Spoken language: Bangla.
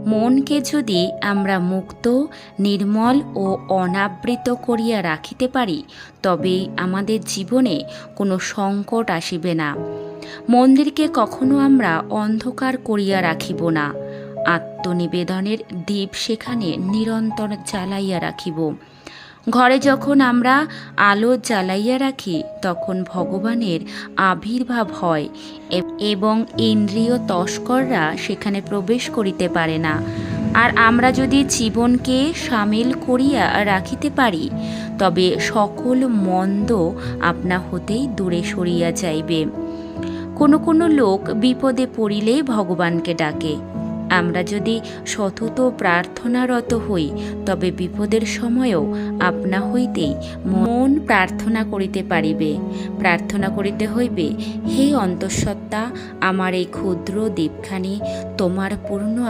মনকে যদি আমরা মুক্ত, নির্মল ও অনাবৃত করিয়া রাখিতে পারি, তবে আমাদের জীবনে কোনো সংকট আসিবে না। মন্দিরকে কখনো আমরা অন্ধকার করিয়া রাখিব না। আত্মনিবেদনের দীপ সেখানে নিরন্তর জ্বালাইয়া রাখিব। ঘরে যখন আমরা আলো জ্বালাইয়া রাখি, তখন ভগবানের আবির্ভাব হয় এবং ইন্দ্রিয় তস্কররা সেখানে প্রবেশ করিতে পারে না। আর আমরা যদি জীবনকে সামিল করিয়া রাখিতে পারি, তবে সকল মন্দ আপনা হতেই দূরে সরিয়া যাইবে। কোনো কোনো লোক বিপদে পড়িলে ভগবানকে ডাকে। আমরা যদি সতত প্রার্থনারত হই, তবে বিপদের সময়ও আপনা হইতেই মন প্রার্থনা করিতে পারিবে। প্রার্থনা করিতে হইবে, হে অন্তঃসত্ত্বা, আমার এই ক্ষুদ্র দ্বীপখানি তোমার পূর্ণ